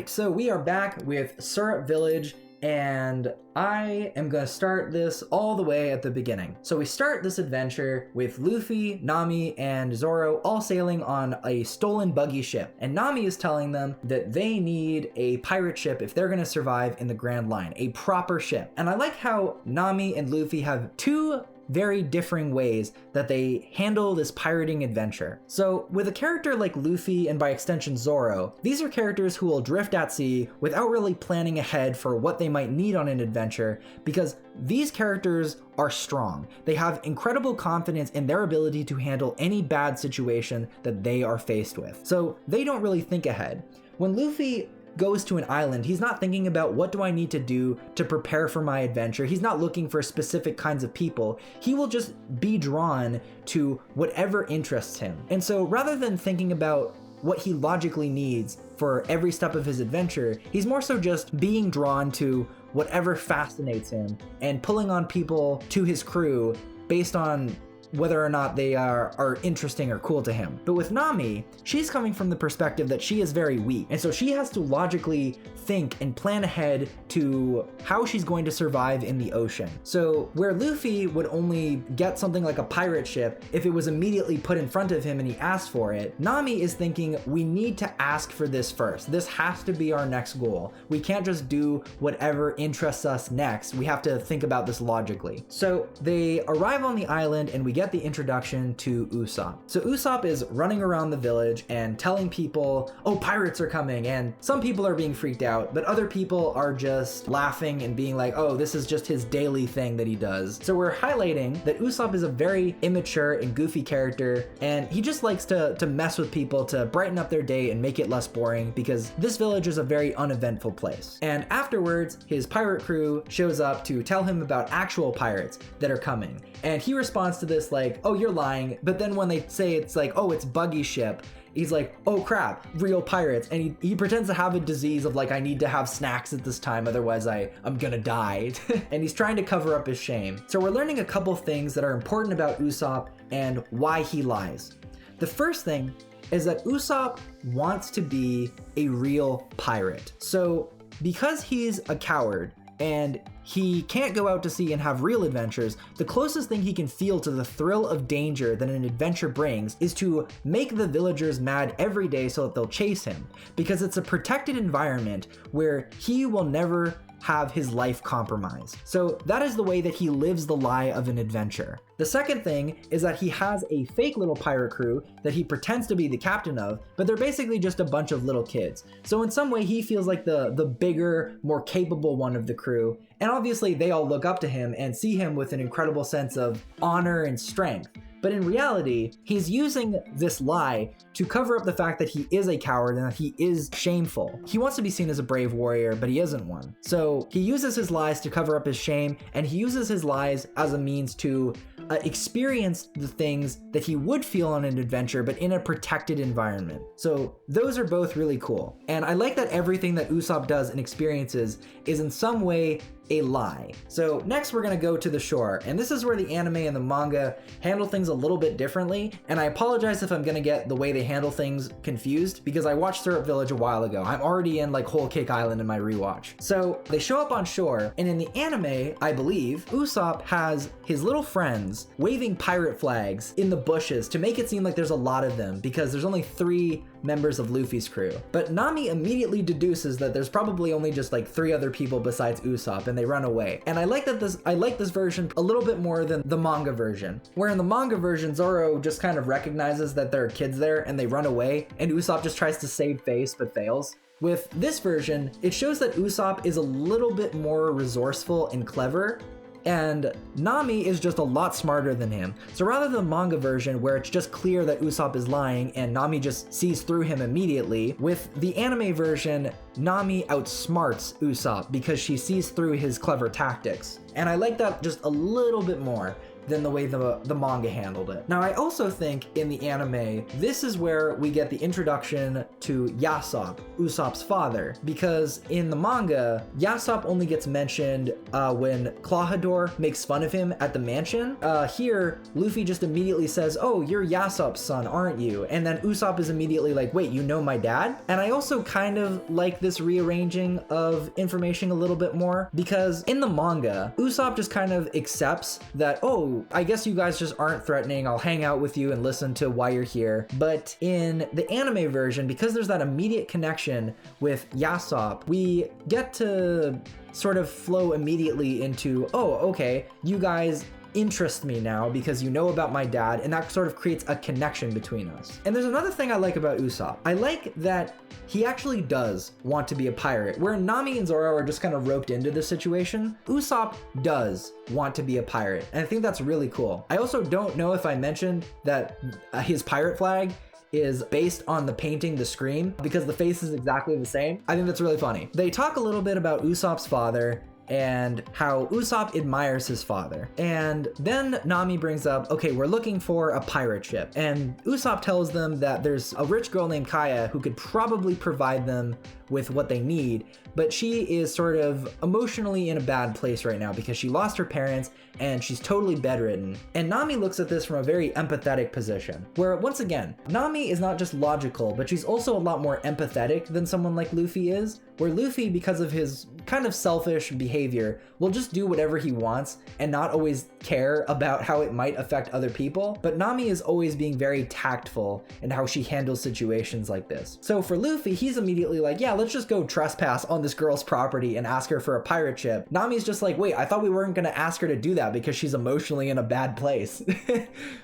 So we are back with Syrup Village, and I am going to start this all the way at the beginning. So we start this adventure with Luffy, Nami, and Zoro all sailing on a stolen buggy ship. And Nami is telling them that they need a pirate ship if they're going to survive in the Grand Line, a proper ship. And I like how Nami and Luffy have two very differing ways that they handle this pirating adventure. So with a character like Luffy and by extension Zoro, these are characters who will drift at sea without really planning ahead for what they might need on an adventure, because these characters are strong. They have incredible confidence in their ability to handle any bad situation that they are faced with. So they don't really think ahead. When Luffy goes to an island, he's not thinking about what do I need to do to prepare for my adventure. He's not looking for specific kinds of people. He will just be drawn to whatever interests him. And so rather than thinking about what he logically needs for every step of his adventure, he's more so just being drawn to whatever fascinates him and pulling on people to his crew based on whether or not they are interesting or cool to him. But with Nami, she's coming from the perspective that she is very weak, and so she has to logically think and plan ahead to how she's going to survive in the ocean. So where Luffy would only get something like a pirate ship if it was immediately put in front of him and he asked for it, Nami is thinking, we need to ask for this first. This has to be our next goal. We can't just do whatever interests us next. We have to think about this logically. So they arrive on the island and we get the introduction to Usopp. So Usopp is running around the village and telling people, oh, pirates are coming, and some people are being freaked out, but other people are just laughing and being like, oh, this is just his daily thing that he does. So we're highlighting that Usopp is a very immature and goofy character, and he just likes to mess with people to brighten up their day and make it less boring, because this village is a very uneventful place. And afterwards, his pirate crew shows up to tell him about actual pirates that are coming. And he responds to this like, oh, you're lying. But then when they say it's like, oh, it's buggy ship, he's like, oh crap, real pirates. And he pretends to have a disease of like, I need to have snacks at this time, otherwise I'm gonna die. And he's trying to cover up his shame. So we're learning a couple things that are important about Usopp and why he lies. The first thing is that Usopp wants to be a real pirate. So because he's a coward and he can't go out to sea and have real adventures, the closest thing he can feel to the thrill of danger that an adventure brings is to make the villagers mad every day so that they'll chase him, because it's a protected environment where he will never have his life compromised. So that is the way that he lives the lie of an adventure. The second thing is that he has a fake little pirate crew that he pretends to be the captain of, but they're basically just a bunch of little kids. So in some way he feels like the bigger, more capable one of the crew, and obviously they all look up to him and see him with an incredible sense of honor and strength. But in reality, he's using this lie to cover up the fact that he is a coward and that he is shameful. He wants to be seen as a brave warrior, but he isn't one. So he uses his lies to cover up his shame, and he uses his lies as a means to experience the things that he would feel on an adventure, but in a protected environment. So those are both really cool. And I like that everything that Usopp does and experiences is in some way a lie. So next we're gonna go to the shore, and this is where the anime and the manga handle things a little bit differently, and I apologize if I'm gonna get the way they handle things confused, because I watched Syrup Village a while ago. I'm already in like Whole Cake Island in my rewatch. So they show up on shore, and in the anime, I believe, Usopp has his little friends waving pirate flags in the bushes to make it seem like there's a lot of them, because there's only 3 members of Luffy's crew. But Nami immediately deduces that there's probably only just like 3 other people besides Usopp, and they run away. And I like this version a little bit more than the manga version, where in the manga version Zoro just kind of recognizes that there are kids there and they run away, and Usopp just tries to save face but fails. With this version, it shows that Usopp is a little bit more resourceful and clever, and Nami is just a lot smarter than him. So rather than the manga version where it's just clear that Usopp is lying and Nami just sees through him immediately, with the anime version, Nami outsmarts Usopp because she sees through his clever tactics. And I like that just a little bit more. than the way the manga handled it. Now, I also think in the anime, this is where we get the introduction to Usopp, Usopp's father, because in the manga, Usopp only gets mentioned when Klahadore makes fun of him at the mansion. Here, Luffy just immediately says, "Oh, you're Usopp's son, aren't you?" And then Usopp is immediately like, "Wait, you know my dad?" And I also kind of like this rearranging of information a little bit more, because in the manga, Usopp just kind of accepts that, "Oh, I guess you guys just aren't threatening. I'll hang out with you and listen to why you're here." But in the anime version, because there's that immediate connection with Usopp, we get to sort of flow immediately into, "Oh, okay, you guys interest me now because you know about my dad," and that sort of creates a connection between us. And there's another thing I like about Usopp. I like that he actually does want to be a pirate. Where Nami and Zoro are just kind of roped into this situation, Usopp does want to be a pirate, and I think that's really cool. I also don't know if I mentioned that his pirate flag is based on the painting The Scream, because the face is exactly the same. I think that's really funny. They talk a little bit about Usopp's father and how Usopp admires his father. And then Nami brings up, "Okay, we're looking for a pirate ship." And Usopp tells them that there's a rich girl named Kaya who could probably provide them with what they need, but she is sort of emotionally in a bad place right now because she lost her parents and she's totally bedridden. And Nami looks at this from a very empathetic position, where once again, Nami is not just logical, but she's also a lot more empathetic than someone like Luffy is, where Luffy, because of his kind of selfish behavior, will just do whatever he wants and not always care about how it might affect other people. But Nami is always being very tactful in how she handles situations like this. So for Luffy, he's immediately like, "Yeah, let's just go trespass on this girl's property and ask her for a pirate ship." Nami's just like, "Wait, I thought we weren't gonna ask her to do that because she's emotionally in a bad place."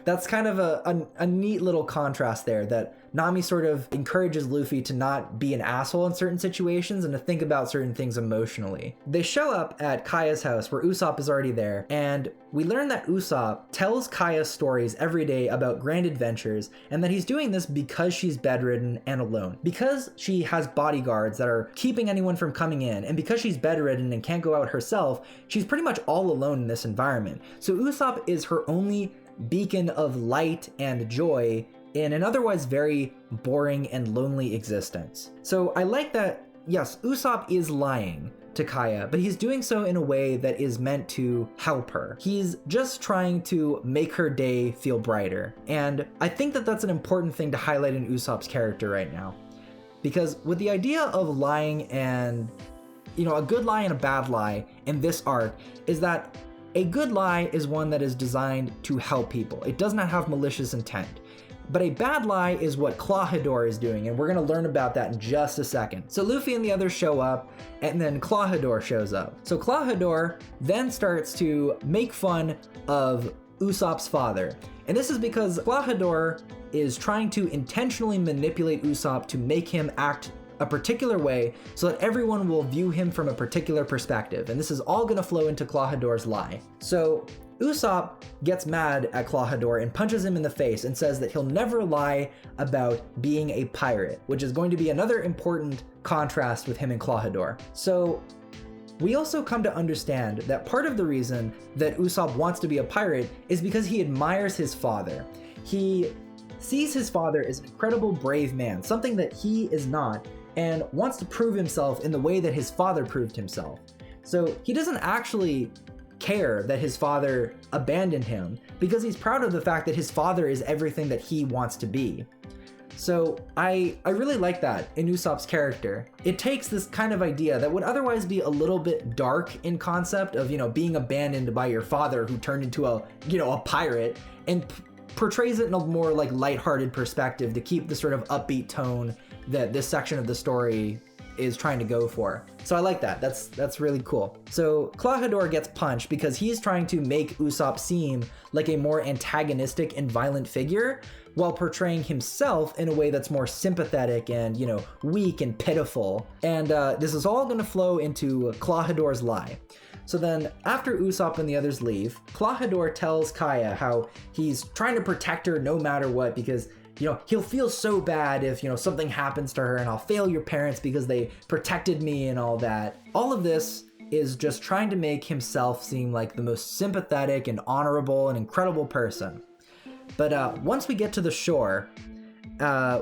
That's kind of a neat little contrast there, that Nami sort of encourages Luffy to not be an asshole in certain situations and to think about certain things emotionally. They show up at Kaya's house where Usopp is already there, and we learn that Usopp tells Kaya stories every day about grand adventures, and that he's doing this because she's bedridden and alone. Because she has bodyguards that are keeping anyone from coming in, and because she's bedridden and can't go out herself, she's pretty much all alone in this environment. So Usopp is her only beacon of light and joy in an otherwise very boring and lonely existence. So I like that, yes, Usopp is lying to Kaya, but he's doing so in a way that is meant to help her. He's just trying to make her day feel brighter. And I think that that's an important thing to highlight in Usopp's character right now. Because with the idea of lying and, a good lie and a bad lie in this arc, is that a good lie is one that is designed to help people. It does not have malicious intent. But a bad lie is what Klahadore is doing, and we're going to learn about that in just a second. So Luffy and the others show up, and then Klahadore shows up. So Klahadore then starts to make fun of Usopp's father. And this is because Klahadore is trying to intentionally manipulate Usopp to make him act a particular way so that everyone will view him from a particular perspective. And this is all going to flow into Klahadore's lie. So Usopp gets mad at Klahadore and punches him in the face and says that he'll never lie about being a pirate, which is going to be another important contrast with him and Klahadore. So we also come to understand that part of the reason that Usopp wants to be a pirate is because he admires his father. He sees his father as an incredible brave man, something that he is not, and wants to prove himself in the way that his father proved himself. So he doesn't actually care that his father abandoned him because he's proud of the fact that his father is everything that he wants to be. So I really like that in Usopp's character. It takes this kind of idea that would otherwise be a little bit dark in concept of, being abandoned by your father who turned into a pirate, and portrays it in a more like lighthearted perspective to keep the sort of upbeat tone that this section of the story is trying to go for. So I like that. That's really cool. So Klahadore gets punched because he's trying to make Usopp seem like a more antagonistic and violent figure, while portraying himself in a way that's more sympathetic and, weak and pitiful. And this is all going to flow into Klahadore's lie. So then, after Usopp and the others leave, Klahadore tells Kaya how he's trying to protect her no matter what, because he'll feel so bad if, something happens to her, and I'll fail your parents because they protected me and all that. All of this is just trying to make himself seem like the most sympathetic and honorable and incredible person. But once we get to the shore,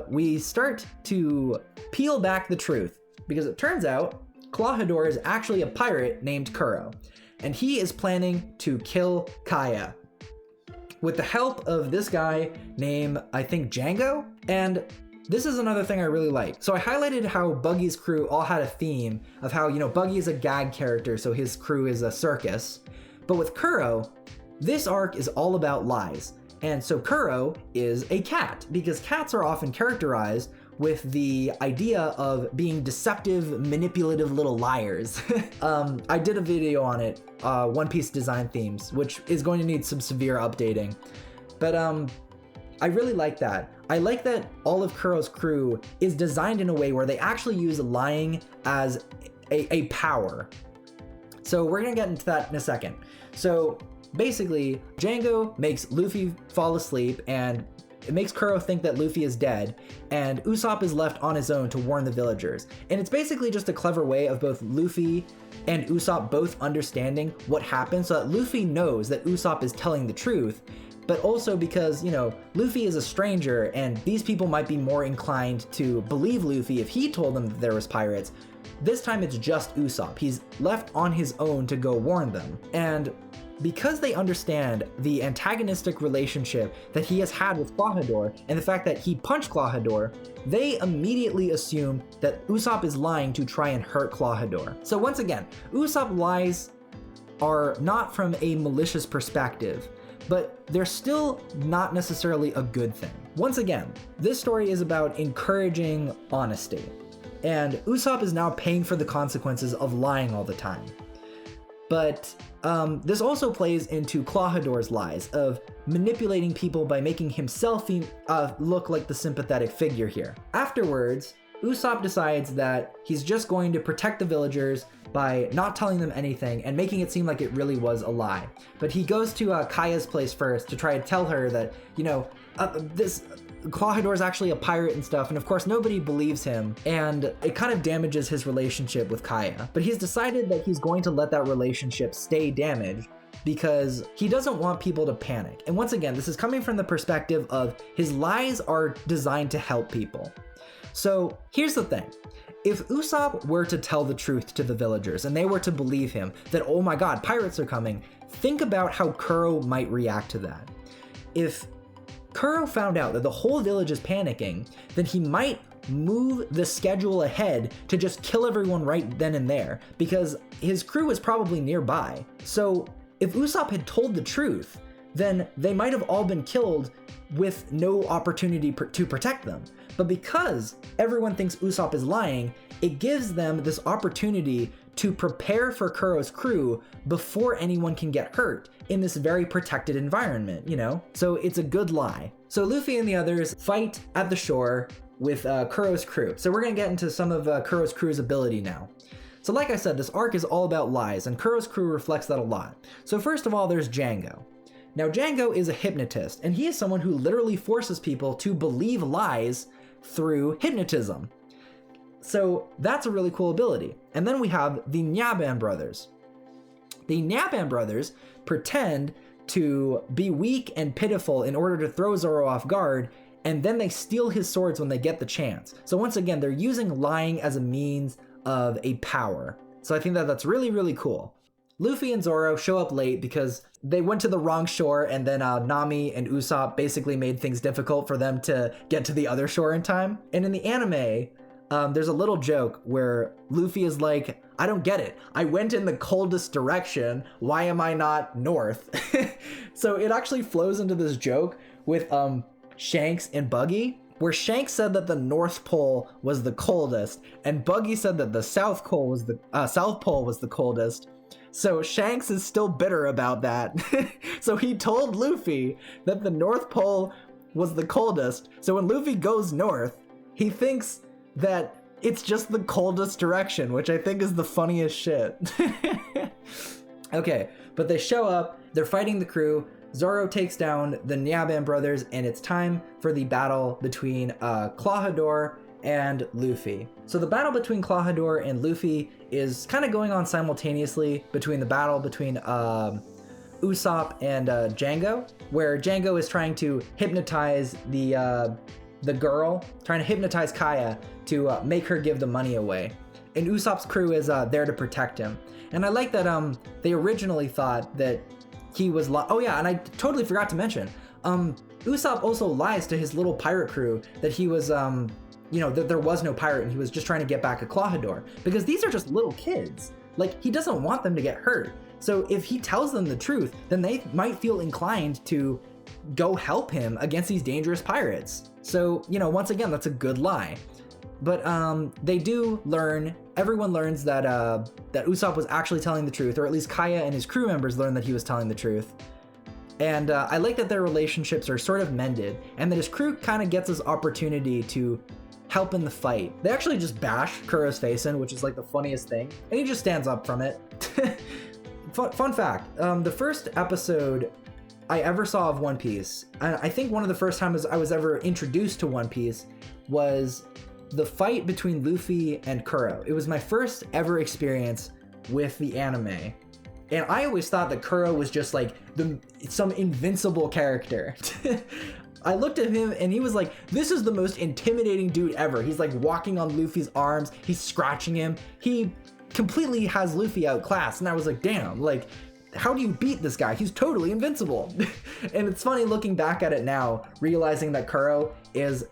we start to peel back the truth, because it turns out Clawhador is actually a pirate named Kuro, and he is planning to kill Kaya with the help of this guy named, I think, Django. And this is another thing I really like. So I highlighted how Buggy's crew all had a theme of how, you know, Buggy is a gag character, so his crew is a circus. But with Kuro, this arc is all about lies. And so Kuro is a cat, because cats are often characterized with the idea of being deceptive, manipulative little liars. I did a video on it, One Piece design themes, which is going to need some severe updating. But I really like that. I like that all of Kuro's crew is designed in a way where they actually use lying as a power. So we're gonna get into that in a second. So basically, Django makes Luffy fall asleep, and it makes Kuro think that Luffy is dead, and Usopp is left on his own to warn the villagers. And it's basically just a clever way of both Luffy and Usopp both understanding what happened, so that Luffy knows that Usopp is telling the truth, but also because, you know, Luffy is a stranger, and these people might be more inclined to believe Luffy if he told them that there was pirates. This time it's just Usopp. He's left on his own to go warn them. And because they understand the antagonistic relationship that he has had with Clawhador, and the fact that he punched Clawhador, they immediately assume that Usopp is lying to try and hurt Clawhador. So once again, Usopp lies are not from a malicious perspective, but they're still not necessarily a good thing. Once again, this story is about encouraging honesty, and Usopp is now paying for the consequences of lying all the time. But this also plays into Clawhador's lies of manipulating people by making himself look like the sympathetic figure here. Afterwards, Usopp decides that he's just going to protect the villagers by not telling them anything and making it seem like it really was a lie. But he goes to Kaya's place first to try to tell her that, you know, this Clawhador is actually a pirate and stuff, and of course nobody believes him, and it kind of damages his relationship with Kaya. But he's decided that he's going to let that relationship stay damaged because he doesn't want people to panic. And once again, this is coming from the perspective of his lies are designed to help people. So here's the thing. If Usopp were to tell the truth to the villagers and they were to believe him that, oh my god, pirates are coming, think about how Kuro might react to that. If Kuro found out that the whole village is panicking, then he might move the schedule ahead to just kill everyone right then and there, because his crew is probably nearby. So if Usopp had told the truth, then they might have all been killed with no opportunity to protect them. But because everyone thinks Usopp is lying, it gives them this opportunity to prepare for Kuro's crew before anyone can get hurt in this very protected environment, you know? So it's a good lie. So Luffy and the others fight at the shore with Kuro's crew. So we're gonna get into some of Kuro's crew's ability now. So like I said, this arc is all about lies, and Kuro's crew reflects that a lot. So first of all, there's Django. Now Django is a hypnotist, and he is someone who literally forces people to believe lies through hypnotism. So that's a really cool ability. And then we have the Nyaban brothers. The Nyaban brothers pretend to be weak and pitiful in order to throw Zoro off guard, and then they steal his swords when they get the chance. So once again, they're using lying as a means of a power. So I think that that's really, really cool. Luffy and Zoro show up late because they went to the wrong shore, and then Nami and Usopp basically made things difficult for them to get to the other shore in time. And in the anime, there's a little joke where Luffy is like, I don't get it. I went in the coldest direction. Why am I not north? So it actually flows into this joke with Shanks and Buggy, where Shanks said that the North Pole was the coldest, and Buggy said that the South Pole was the coldest. So Shanks is still bitter about that. So he told Luffy that the North Pole was the coldest. So when Luffy goes north, he thinks that it's just the coldest direction, which I think is the funniest shit. Okay, but they show up, they're fighting the crew, Zoro takes down the Nyaban brothers, and it's time for the battle between Clawhador and Luffy. So the battle between Klahadore and Luffy is kind of going on simultaneously between the battle between Usopp and Django, where Django is trying to hypnotize the girl, trying to hypnotize Kaya to make her give the money away. And Usopp's crew is there to protect him. And I like that they originally thought that he was oh yeah, and I totally forgot to mention, Usopp also lies to his little pirate crew that he was that there was no pirate and he was just trying to get back at Klahadore, because these are just little kids. Like, he doesn't want them to get hurt. So if he tells them the truth, then they might feel inclined to go help him against these dangerous pirates. So, once again, that's a good lie. But they do learn, everyone learns that that Usopp was actually telling the truth, or at least Kaya and his crew members learn that he was telling the truth. And I like that their relationships are sort of mended, and that his crew kind of gets this opportunity to help in the fight. They actually just bash Kuro's face in, which is like the funniest thing, and he just stands up from it. Fun fact, the first episode I ever saw of One Piece, and I think one of the first times I was ever introduced to One Piece, was the fight between Luffy and Kuro. It was my first ever experience with the anime. And I always thought that Kuro was just like some invincible character. I looked at him and he was like, this is the most intimidating dude ever. He's like walking on Luffy's arms, he's scratching him. He completely has Luffy outclassed. And I was like, damn, like, how do you beat this guy? He's totally invincible. And it's funny looking back at it now, realizing that Kuro is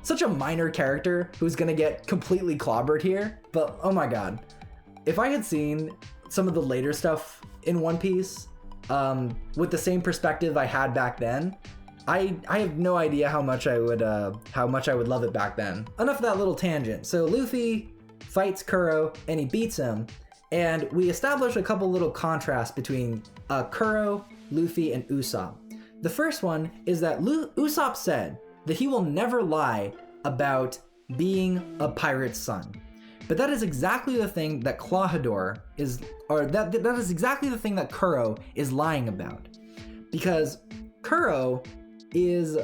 such a minor character who's gonna get completely clobbered here. But oh my god, if I had seen some of the later stuff in One Piece with the same perspective I had back then, I have no idea how much I would love it back then. Enough of that little tangent. So Luffy fights Kuro and he beats him, and we establish a couple little contrasts between Kuro, Luffy, and Usopp. The first one is that Usopp said that he will never lie about being a pirate's son. But that is exactly the thing that Klahadore is, or that is exactly the thing that Kuro is lying about. Because Kuro is,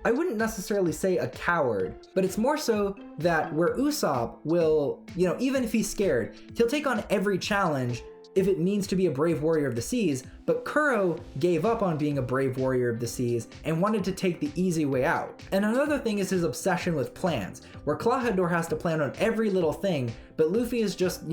I wouldn't necessarily say a coward, but it's more so that where Usopp will, even if he's scared, he'll take on every challenge if it means to be a brave warrior of the seas, but Kuro gave up on being a brave warrior of the seas and wanted to take the easy way out. And another thing is his obsession with plans, where Klahadore has to plan on every little thing, but Luffy is just,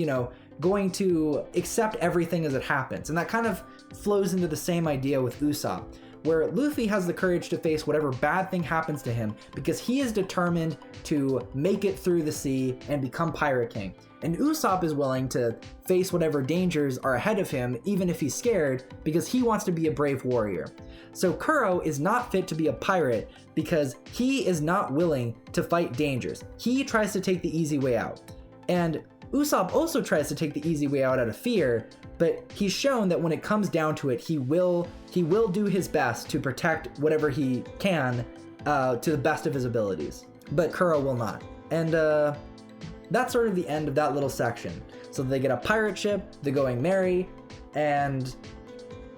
going to accept everything as it happens. And that kind of flows into the same idea with Usopp, where Luffy has the courage to face whatever bad thing happens to him because he is determined to make it through the sea and become Pirate King. And Usopp is willing to face whatever dangers are ahead of him, even if he's scared, because he wants to be a brave warrior. So Kuro is not fit to be a pirate because he is not willing to fight dangers. He tries to take the easy way out. And Usopp also tries to take the easy way out of fear, but he's shown that when it comes down to it, he will do his best to protect whatever he can to the best of his abilities. But Kuro will not. And that's sort of the end of that little section. So they get a pirate ship, they're going merry, and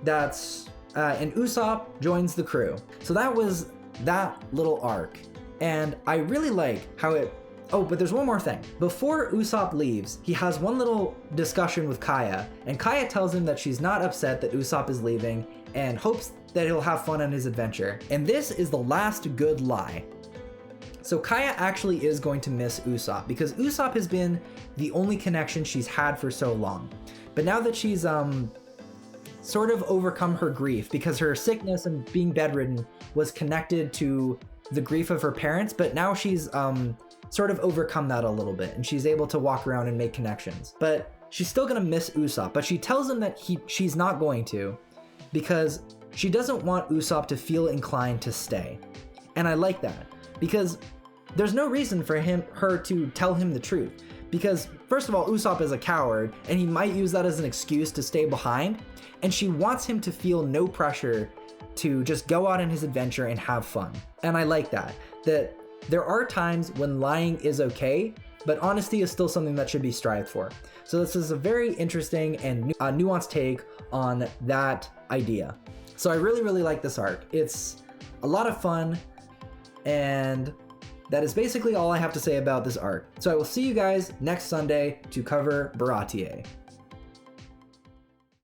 and Usopp joins the crew. So that was that little arc. And I really like how oh, but there's one more thing. Before Usopp leaves, he has one little discussion with Kaya, and Kaya tells him that she's not upset that Usopp is leaving and hopes that he'll have fun on his adventure. And this is the last good lie. So Kaya actually is going to miss Usopp because Usopp has been the only connection she's had for so long. But now that she's sort of overcome her grief, because her sickness and being bedridden was connected to the grief of her parents, but now she's sort of overcome that a little bit and she's able to walk around and make connections. But she's still gonna miss Usopp, but she tells him that she's not going to because she doesn't want Usopp to feel inclined to stay. And I like that, because there's no reason for her to tell him the truth. Because first of all, Usopp is a coward and he might use that as an excuse to stay behind. And she wants him to feel no pressure to just go out on his adventure and have fun. And I like that there are times when lying is okay, but honesty is still something that should be strived for. So this is a very interesting and nuanced take on that idea. So I really, really like this arc. It's a lot of fun, and that is basically all I have to say about this arc. So I will see you guys next Sunday to cover Baratie.